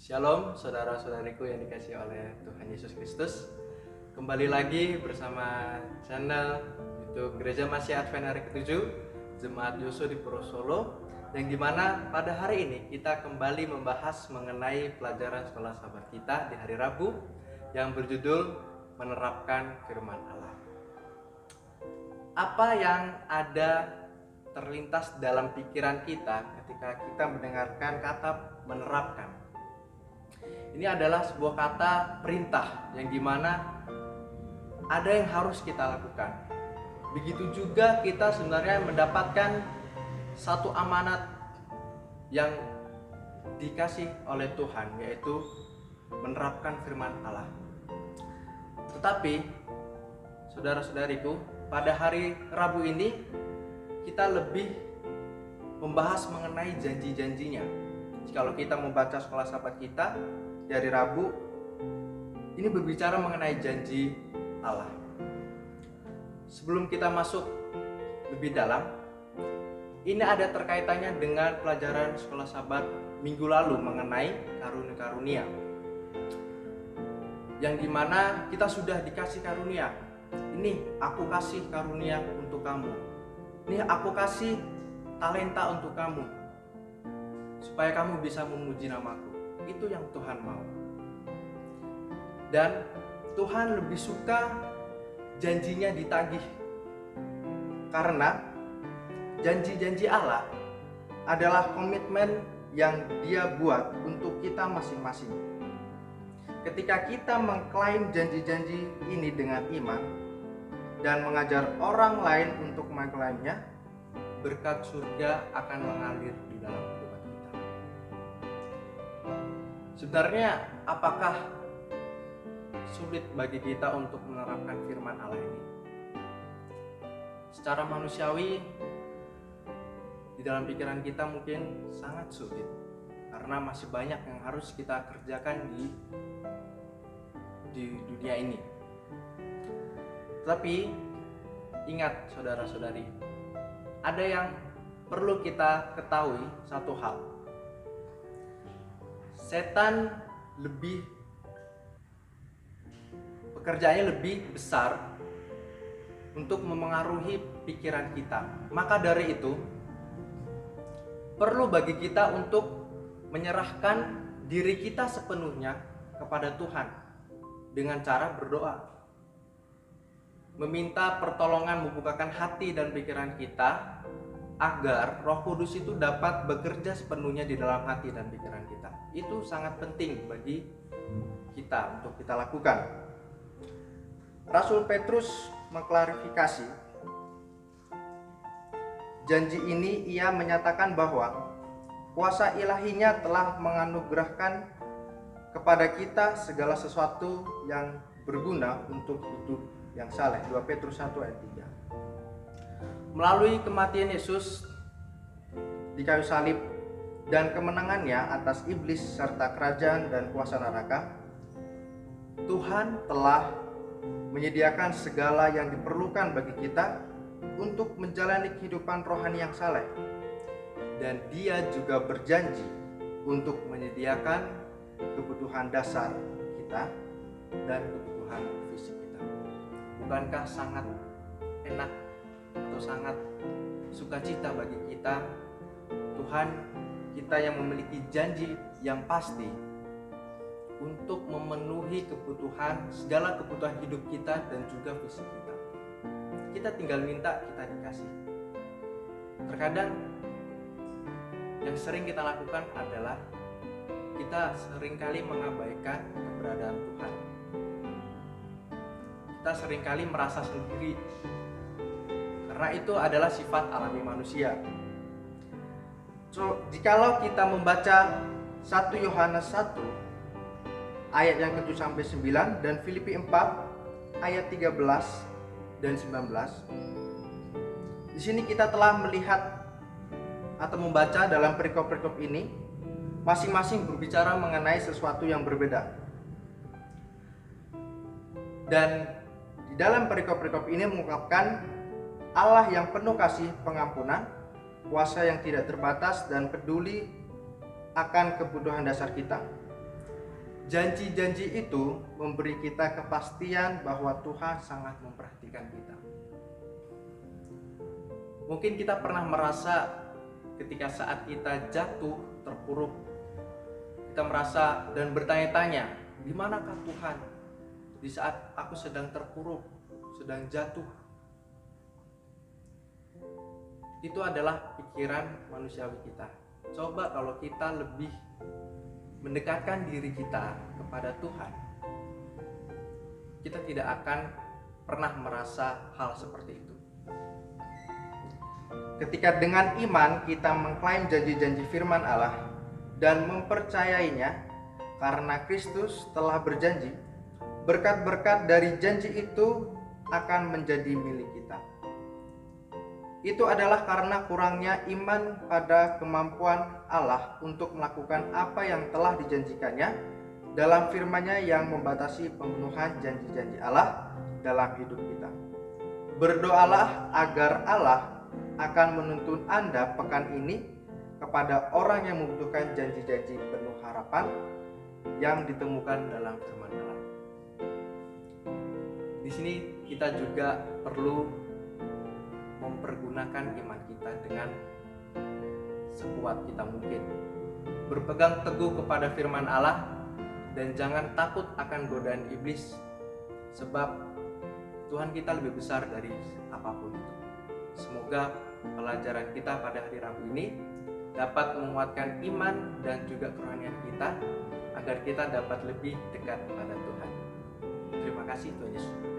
Shalom saudara-saudariku yang dikasihi oleh Tuhan Yesus Kristus. Kembali lagi bersama channel YouTube Gereja Masih Advent hari ke-7 Jemaat Yoso di Puro Solo, yang dimana pada hari ini kita kembali membahas mengenai pelajaran sekolah sahabat kita di hari Rabu yang berjudul Menerapkan Firman Allah. Apa yang ada terlintas dalam pikiran kita ketika kita mendengarkan kata menerapkan? Ini adalah sebuah kata perintah yang dimana ada yang harus kita lakukan. Begitu juga kita sebenarnya mendapatkan satu amanat yang dikasih oleh Tuhan, yaitu menerapkan firman Allah. Tetapi saudara-saudariku, pada hari Rabu ini kita lebih membahas mengenai janji-janjinya. Kalau kita membaca sekolah sahabat kita dari Rabu, ini berbicara mengenai janji Allah. Sebelum kita masuk lebih dalam, ini ada terkaitannya dengan pelajaran sekolah sahabat minggu lalu mengenai karunia-karunia, yang dimana kita sudah dikasih karunia. Ini aku kasih karunia untuk kamu, ini aku kasih talenta untuk kamu, supaya kamu bisa memuji namaku. Itu yang Tuhan mau. Dan Tuhan lebih suka janjinya ditagih, karena janji-janji Allah adalah komitmen yang Dia buat untuk kita masing-masing. Ketika kita mengklaim janji-janji ini dengan iman dan mengajar orang lain untuk mengklaimnya, berkat surga akan mengalir di dalam kehidupan kita. Sebenarnya apakah sulit bagi kita untuk menerapkan firman Allah ini? Secara manusiawi, di dalam pikiran kita mungkin sangat sulit, karena masih banyak yang harus kita kerjakan di dunia ini. Tapi ingat saudara-saudari, ada yang perlu kita ketahui satu hal. Setan pekerjaannya lebih besar untuk memengaruhi pikiran kita. Maka dari itu, perlu bagi kita untuk menyerahkan diri kita sepenuhnya kepada Tuhan dengan cara berdoa, meminta pertolongan, membukakan hati dan pikiran kita agar Roh Kudus itu dapat bekerja sepenuhnya di dalam hati dan pikiran kita. Itu sangat penting bagi kita untuk kita lakukan. Rasul Petrus mengklarifikasi janji ini. Ia menyatakan bahwa kuasa ilahinya telah menganugerahkan kepada kita segala sesuatu yang berguna untuk hidup yang saleh. 2 Petrus 1 ayat 3. Melalui kematian Yesus di kayu salib dan kemenangannya atas iblis serta kerajaan dan kuasa neraka, Tuhan telah menyediakan segala yang diperlukan bagi kita untuk menjalani kehidupan rohani yang saleh. Dan Dia juga berjanji untuk menyediakan kebutuhan dasar kita dan kebutuhan fisik kita. Bukankah sangat enak atau sangat sukacita bagi kita, Tuhan kita yang memiliki janji yang pasti untuk memenuhi segala kebutuhan hidup kita dan juga fisik kita. Kita tinggal minta, kita dikasih. Terkadang yang sering kita lakukan adalah kita seringkali mengabaikan keberadaan Tuhan. Kita seringkali merasa sendiri, karena itu adalah sifat alami manusia. So, jikalau kita membaca 1 Yohanes 1 ayat yang ke-7 sampai 9 dan Filipi 4 ayat 13 dan 19. Di sini kita telah melihat atau membaca dalam perikop-perikop ini masing-masing berbicara mengenai sesuatu yang berbeda. Dan di dalam perikop-perikop ini mengungkapkan Allah yang penuh kasih pengampunan, kuasa yang tidak terbatas dan peduli akan kebutuhan dasar kita. Janji-janji itu memberi kita kepastian bahwa Tuhan sangat memperhatikan kita. Mungkin kita pernah merasa ketika saat kita jatuh, terpuruk, kita merasa dan bertanya-tanya, di manakah Tuhan di saat aku sedang terpuruk, sedang jatuh? Itu adalah pikiran manusiawi kita. Coba kalau kita lebih mendekatkan diri kita kepada Tuhan, kita tidak akan pernah merasa hal seperti itu. Ketika dengan iman kita mengklaim janji-janji firman Allah dan mempercayainya, karena Kristus telah berjanji, berkat-berkat dari janji itu akan menjadi milik kita. Itu adalah karena kurangnya iman pada kemampuan Allah untuk melakukan apa yang telah dijanjikannya dalam firman-Nya yang membatasi pembunuhan janji-janji Allah dalam hidup kita. Berdoalah agar Allah akan menuntun Anda pekan ini kepada orang yang membutuhkan janji-janji penuh harapan yang ditemukan dalam firman Allah. Di sini kita juga perlu mempergunakan iman kita dengan sekuat kita mungkin. Berpegang teguh kepada firman Allah dan jangan takut akan godaan iblis, sebab Tuhan kita lebih besar dari apapun itu. Semoga pelajaran kita pada hari Rabu ini dapat menguatkan iman dan juga kerohanian kita agar kita dapat lebih dekat kepada Tuhan. Terima kasih Tuhan Yesus.